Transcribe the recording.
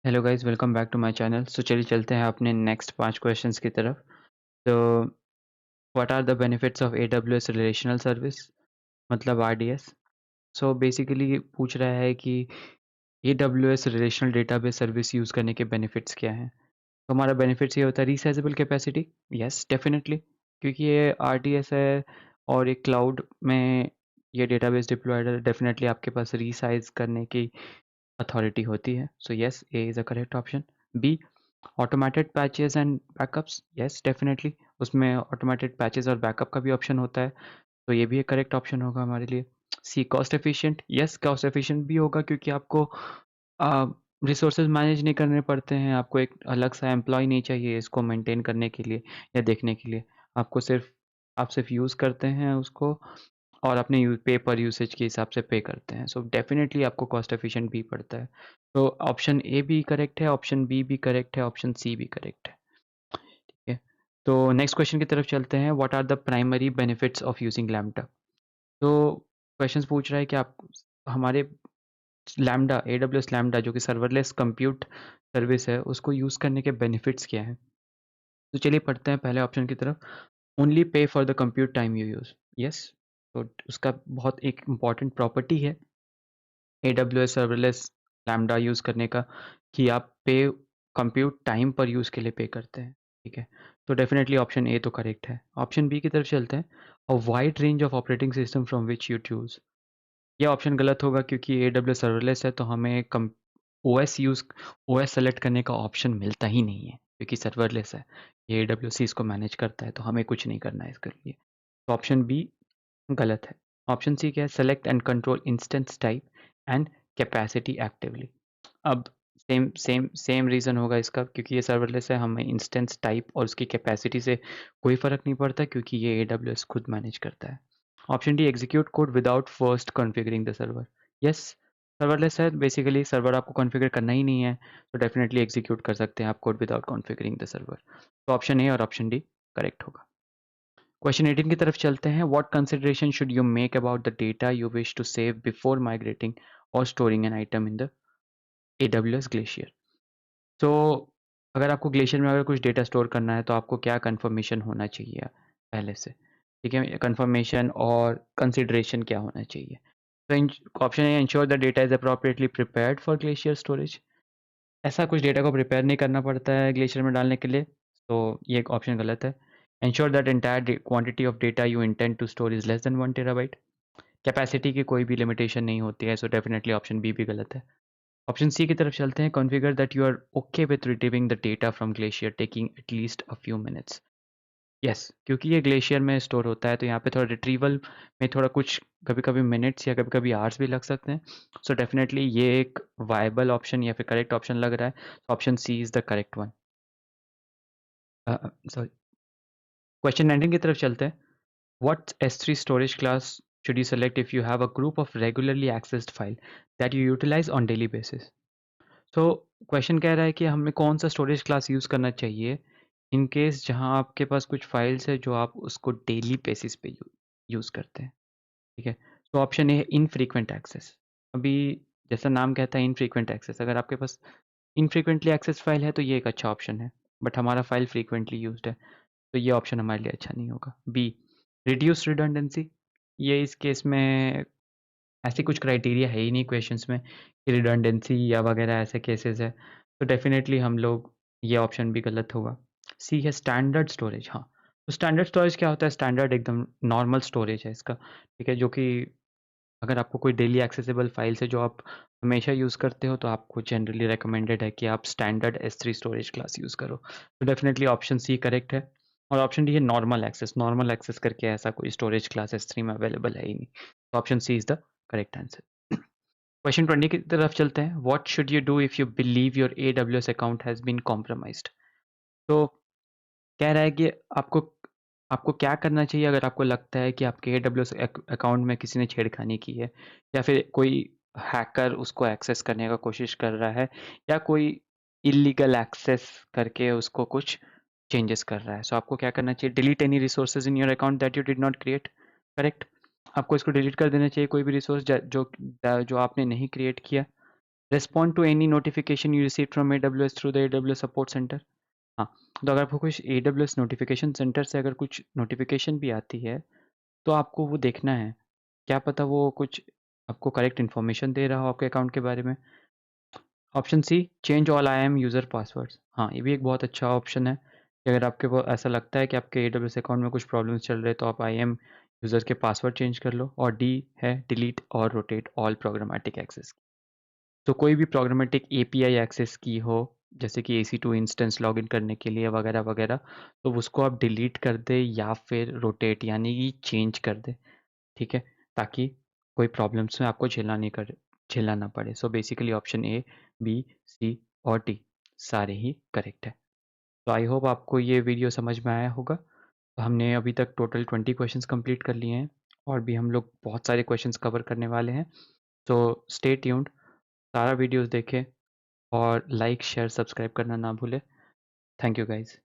Hello guys, welcome back to my channel. So चलिए चलते हैं अपने नेक्स्ट 5 क्वेश्चंस की तरफ। तो what are the benefits of AWS relational service, मतलब आरडीएस। सो बेसिकली पूछ रहा है कि AWS relational database service use करने के बेनिफिट्स क्या हैं। तो हमारा बेनिफिट्स ये होता है रीसाइजेबल कैपेसिटी। यस डेफिनेटली, क्योंकि ये आरडीएस है और एक क्लाउड में ये डेटाबेस डिप्लॉयड है, डेफिनेटली आपके पास रीसाइज करने की अथॉरिटी होती है। So yes, A is a correct option. B, automated patches and backups. Yes definitely, उसमें ऑटोमेटेड पैचेस और बैकअप का भी ऑप्शन होता है, तो ये भी एक करेक्ट ऑप्शन होगा हमारे लिए। See, cost efficient. Yes, cost efficient भी होगा क्योंकि आपको रिसोर्सेज मैनेज नहीं करने पड़ते हैं, आपको एक अलग सा एम्प्लॉय नहीं चाहिए इसको मेंटेन करने के लिए या देखने के लिए। आपको सिर्फ आप सिर्फ यूज़ करते हैं उसको और अपने पे पर यूसेज के हिसाब से पे करते हैं। सो डेफिनेटली आपको कॉस्ट एफिशिएंट भी पड़ता है। तो ऑप्शन ए भी करेक्ट है, ऑप्शन बी भी करेक्ट है, ऑप्शन सी भी करेक्ट है। ठीक है, तो नेक्स्ट क्वेश्चन की तरफ चलते हैं। What are the primary benefits of using Lambda. तो क्वेश्चन पूछ रहा है कि आप हमारे लैम्डा, एडब्ल्यूएस लैम्डा जो कि सर्वरलेस कंप्यूट सर्विस है, उसको यूज़ करने के बेनिफिट्स क्या हैं। तो चलिए पढ़ते हैं पहले ऑप्शन की तरफ। Only pay for the compute time you use. Yes, तो उसका बहुत एक इम्पॉर्टेंट प्रॉपर्टी है एडब्ल्यूएस सर्वरलेस लैम्डा यूज़ करने का कि आप पे कंप्यूट टाइम पर यूज़ के लिए पे करते हैं। ठीक है, तो डेफिनेटली ऑप्शन ए तो करेक्ट है। ऑप्शन बी की तरफ चलते हैं। A wide range of operating system from which you choose. ये ऑप्शन गलत होगा क्योंकि एडब्ल्यूएस सर्वरलेस है, तो हमें कम ओएस सेलेक्ट करने का ऑप्शन मिलता ही नहीं है क्योंकि सर्वरलेस है। ये एडब्ल्यूएस इसको मैनेज करता है, तो हमें कुछ नहीं करना है इसके लिए। तो ऑप्शन बी गलत है। ऑप्शन सी क्या है, select and control instance type and capacity actively. अब सेम सेम सेम रीज़न होगा इसका क्योंकि ये सर्वरलेस है, हमें इंस्टेंस टाइप और उसकी कैपेसिटी से कोई फ़र्क नहीं पड़ता क्योंकि ये एडब्ल्यूएस खुद मैनेज करता है। Option D, execute code without first configuring the server. Yes, serverless है, बेसिकली सर्वर आपको कॉन्फ़िगर करना ही नहीं है, तो डेफिनेटली एग्जीक्यूट कर सकते हैं आप code without configuring the server. तो ऑप्शन ए और ऑप्शन डी करेक्ट होगा। क्वेश्चन 18 की तरफ चलते हैं। What consideration should you make about the data you wish to save before migrating और storing an item in the AWS glacier. तो अगर आपको ग्लेशियर में अगर कुछ डेटा स्टोर करना है तो आपको क्या कंफर्मेशन होना चाहिए पहले से। ठीक है, कंफर्मेशन और कंसिडरेशन क्या होना चाहिए। तो ऑप्शन है, ensure the data is appropriately prepared for glacier storage. ऐसा कुछ डेटा को प्रिपेयर नहीं करना पड़ता है ग्लेशियर में डालने के लिए, तो ये एक ऑप्शन गलत है। Ensure that entire quantity of data you intend to store is less than 1 terabyte. Capacity की कोई भी लिमिटेशन नहीं होती है, सो डेफिनेटली ऑप्शन बी भी गलत है। ऑप्शन सी की तरफ चलते हैं। Configure that you are okay with retrieving the data from Glacier taking at least a few minutes. Yes, क्योंकि ये ग्लेशियर में स्टोर होता है तो यहाँ पे थोड़ा रिट्रीवल में थोड़ा कुछ कभी-कभी मिनट्स या कभी-कभी आवर्स भी लग सकते हैं। सो डेफिनेटली ये एक वायबल ऑप्शन या फिर करेक्ट ऑप्शन लग रहा है। Option C is the correct one. Sorry, question 19 की तरफ चलते हैं। What S3 storage class should you select if you have a group of regularly accessed file that you utilize on daily basis? तो question कह रहा है कि हमें कौन सा स्टोरेज क्लास यूज़ करना चाहिए इन केस जहाँ आपके पास कुछ फाइल्स है जो आप उसको डेली बेसिस पे यूज़ करते हैं। ठीक है, तो ऑप्शन ए है इनफ्रीक्वेंट एक्सेस। अभी जैसा नाम कहता है इनफ्रीक्वेंट एक्सेस, अगर आपके पास इनफ्रीक्वेंटली एक्सेस फाइल है तो ये एक अच्छा ऑप्शन है, बट हमारा फाइल फ्रीक्वेंटली यूज्ड है, तो ये ऑप्शन हमारे लिए अच्छा नहीं होगा। B, reduce redundancy. ये इस केस में ऐसी कुछ क्राइटेरिया है ही नहीं क्वेश्चंस में कि रिडंडेंसी या वगैरह ऐसे केसेस है, तो डेफिनेटली हम लोग ये ऑप्शन भी गलत होगा। सी है स्टैंडर्ड स्टोरेज। हाँ, तो स्टैंडर्ड स्टोरेज क्या होता है, स्टैंडर्ड एकदम नॉर्मल स्टोरेज है इसका। ठीक है, जो कि अगर आपको कोई डेली एक्सेसिबल फाइल्स है जो आप हमेशा यूज़ करते हो तो आपको जनरली रिकमेंडेड है कि आप standard S3 storage class use करो। तो डेफिनेटली ऑप्शन सी करेक्ट है। और ऑप्शन डी है नॉर्मल एक्सेस। नॉर्मल एक्सेस करके ऐसा कोई स्टोरेज क्लास S3 में अवेलेबल है ही नहीं, तो option C is the correct answer. Question 20 की तरफ चलते हैं। What should you do if you believe your AWS account has been compromised. तो कह रहा है कि आपको आपको क्या करना चाहिए अगर आपको लगता है कि आपके AWS अकाउंट में किसी ने छेड़खानी की है या फिर कोई हैकर उसको एक्सेस करने का कोशिश कर रहा है या कोई इलीगल एक्सेस करके उसको कुछ चेंजेस कर रहा है। सो आपको क्या करना चाहिए, delete any resources in your account that you did not create. Correct, आपको इसको डिलीट कर देना चाहिए कोई भी रिसोर्स जो जो आपने नहीं क्रिएट किया। Respond to any notification you receive from AWS through the AWS support centre. हाँ, तो अगर आपको कुछ AWS नोटिफिकेशन सेंटर से अगर कुछ नोटिफिकेशन भी आती है, तो आपको वो देखना है। क्या पता वो कुछ आपको करेक्ट इन्फॉर्मेशन दे रहा हो आपके अकाउंट के बारे में। Option C, change all IAM user passwords. हाँ, ये भी एक बहुत अच्छा ऑप्शन है कि अगर आपके को ऐसा लगता है कि आपके AWS अकाउंट में कुछ प्रॉब्लम्स चल रहे हैं, तो आप IAM यूज़र के पासवर्ड चेंज कर लो। और डी है, डिलीट और रोटेट ऑल प्रोग्रामेटिक एक्सेस। तो कोई भी प्रोग्रामेटिक API एक्सेस की हो, जैसे कि EC2 इंस्टेंस लॉगिन करने के लिए वगैरह वगैरह, तो उसको आप डिलीट कर दे या फिर रोटेट यानी कि चेंज कर दे, ठीक है, ताकि कोई प्रॉब्लम्स में आपको झेलना ना पड़े। So basically option A, B, C और डी सारे ही करेक्ट है। तो आई होप आपको ये वीडियो समझ में आया होगा। तो हमने अभी तक टोटल 20 क्वेश्चंस कंप्लीट कर लिए हैं और भी हम लोग बहुत सारे क्वेश्चंस कवर करने वाले हैं। तो स्टे ट्यून्ड, सारा वीडियोस देखें और लाइक शेयर सब्सक्राइब करना ना भूलें। Thank you guys.